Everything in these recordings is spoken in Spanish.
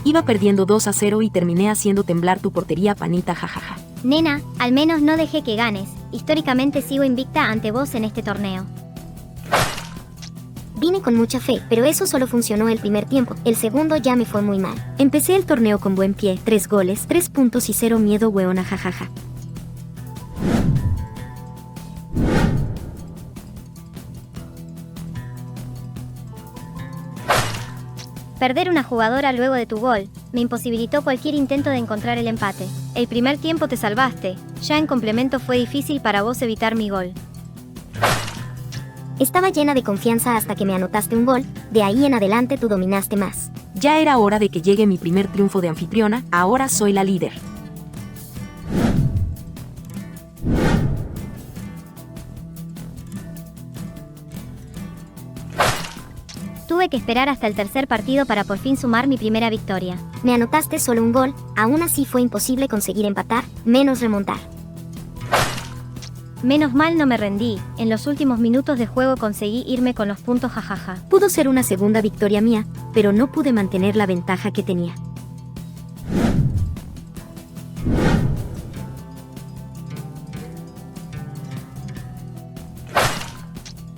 Iba perdiendo 2-0 y terminé haciendo temblar tu portería, panita, jajaja. Nena, al menos no dejé que ganes. Históricamente sigo invicta ante vos en este torneo. Vine con mucha fe, pero eso solo funcionó el primer tiempo. El segundo ya me fue muy mal. Empecé el torneo con buen pie, 3 goles, 3 puntos y 0 miedo, weona, jajaja. Perder una jugadora luego de tu gol me imposibilitó cualquier intento de encontrar el empate. El primer tiempo te salvaste, ya en complemento fue difícil para vos evitar mi gol. Estaba llena de confianza hasta que me anotaste un gol, de ahí en adelante tú dominaste más. Ya era hora de que llegue mi primer triunfo de anfitriona, ahora soy la líder. Tuve que esperar hasta el tercer partido para por fin sumar mi primera victoria. Me anotaste solo un gol, aún así fue imposible conseguir empatar, menos remontar. Menos mal no me rendí, en los últimos minutos de juego conseguí irme con los puntos, jajaja. Pudo ser una segunda victoria mía, pero no pude mantener la ventaja que tenía.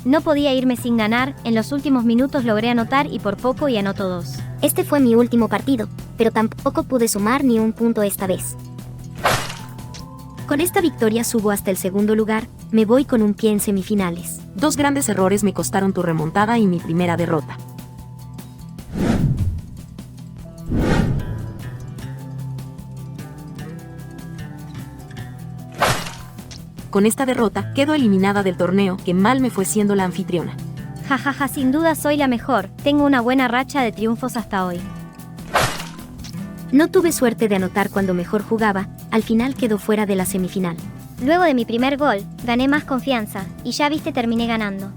No podía irme sin ganar, en los últimos minutos logré anotar y por poco y anoto 2. Este fue mi último partido, pero tampoco pude sumar ni un punto esta vez. Con esta victoria subo hasta el segundo lugar, me voy con un pie en semifinales. 2 grandes errores me costaron tu remontada y mi primera derrota. Con esta derrota, quedo eliminada del torneo, que mal me fue siendo la anfitriona. Jajaja, sin duda soy la mejor, tengo una buena racha de triunfos hasta hoy. No tuve suerte de anotar cuando mejor jugaba, al final quedó fuera de la semifinal. Luego de mi primer gol, gané más confianza, y ya viste terminé ganando.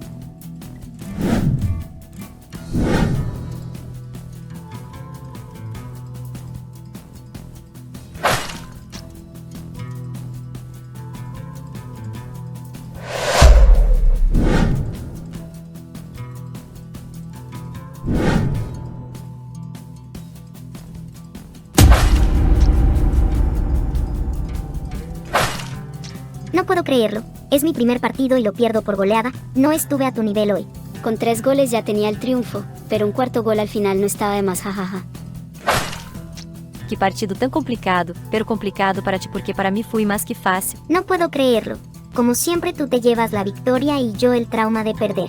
No puedo creerlo, es mi primer partido y lo pierdo por goleada, no estuve a tu nivel hoy. Con 3 goles ya tenía el triunfo, pero un cuarto gol al final no estaba de más, jajaja. Que partido tão complicado, pero complicado para ti porque para mí fui más que fácil. No puedo creerlo, como siempre tú te llevas la victoria y yo el trauma de perder.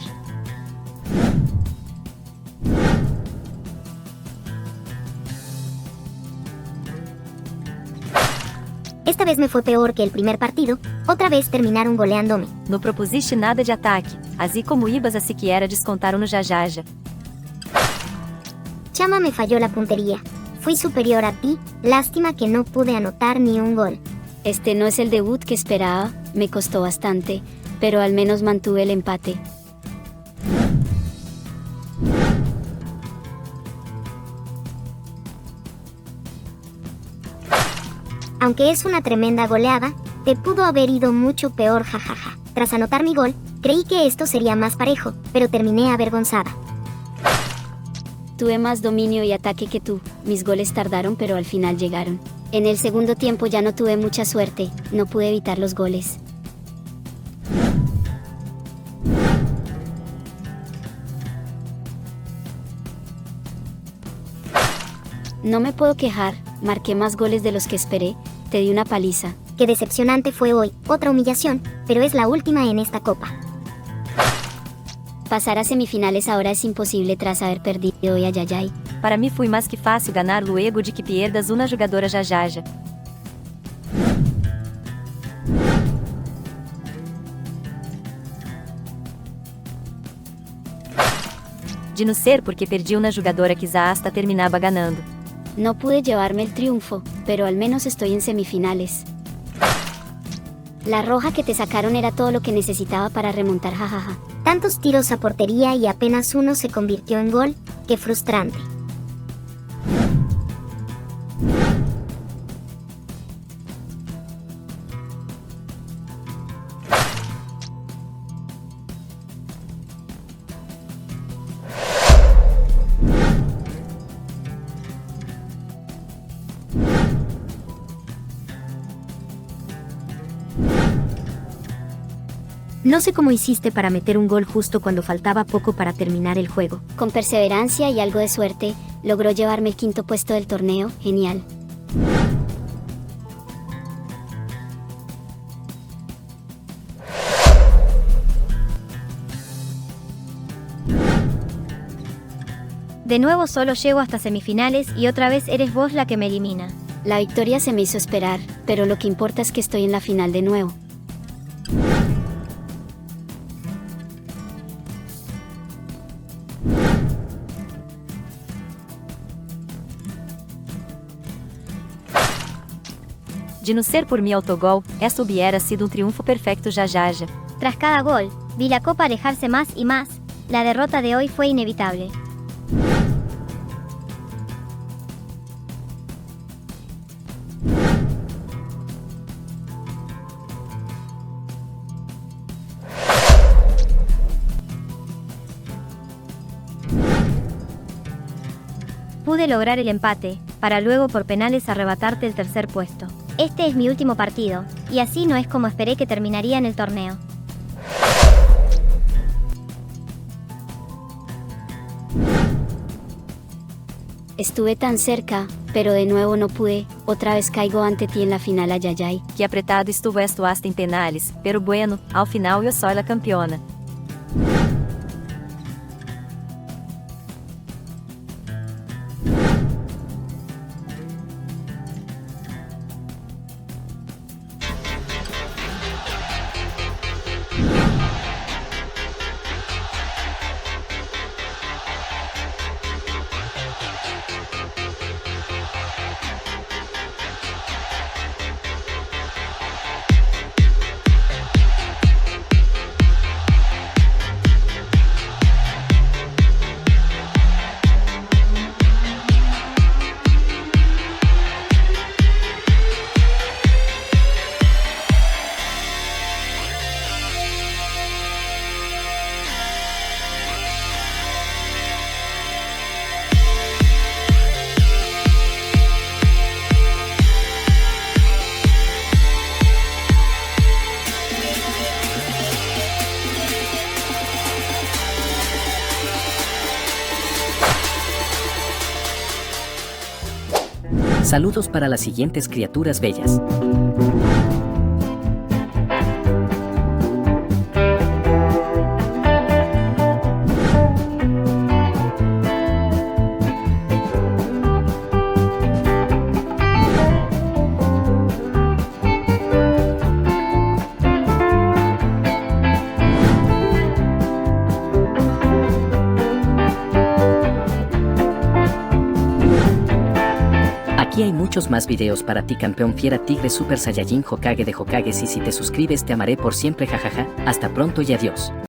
Esta vez me fue peor que el primer partido, otra vez terminaron goleándome. Não propusiste nada de ataque, así como ibas a siquiera descontaram no Jajaja. Chama me falló la puntería. Fui superior a ti, lástima que no pude anotar ni un gol. Este no es el debut que esperaba, me costó bastante, pero al menos mantuve el empate. Aunque es una tremenda goleada, te pudo haber ido mucho peor, jajaja. Tras anotar mi gol, creí que esto sería más parejo, pero terminé avergonzada. Tuve más dominio y ataque que tú, mis goles tardaron pero al final llegaron. En el segundo tiempo ya no tuve mucha suerte, no pude evitar los goles. No me puedo quejar, marqué más goles de los que esperé, te di una paliza. Qué decepcionante fue hoy, otra humillación, pero es la última en esta copa. Pasar a semifinales ahora es imposible tras haber perdido hoy a Yayay. Para mí fui más que fácil ganar luego de que pierdas una jogadora Jajaja. De não ser porque perdi una jogadora quizá hasta terminaba ganando. No pude llevarme el triunfo, pero al menos estoy en semifinales. La roja que te sacaron era todo lo que necesitaba para remontar, jajaja. Tantos tiros a portería y apenas uno se convirtió en gol, qué frustrante. No sé cómo hiciste para meter un gol justo cuando faltaba poco para terminar el juego. Con perseverancia y algo de suerte, logró llevarme el quinto puesto del torneo. Genial. De nuevo solo llego hasta semifinales y otra vez eres vos la que me elimina. La victoria se me hizo esperar, pero lo que importa es que estoy en la final de nuevo. De não ser por mi autogol, esta hubiera sido un triunfo perfecto ya. Tras cada gol, vi la copa alejarse más y más. La derrota de hoy fue inevitable. Pude lograr el empate, para luego por penales arrebatarte el tercer puesto. Este es mi último partido, y así no es como esperé que terminaría en el torneo. Estuve tan cerca, pero de nuevo no pude. Otra vez caigo ante ti en la final, ayayay. Que apretado estuvo esto hasta en penales, pero bueno, al final yo soy la campeona. Saludos para las siguientes criaturas bellas. Aquí hay muchos más videos para ti, campeón fiera tigre super saiyajin Hokage de Hokages, y si te suscribes te amaré por siempre, jajaja. Hasta pronto y adiós.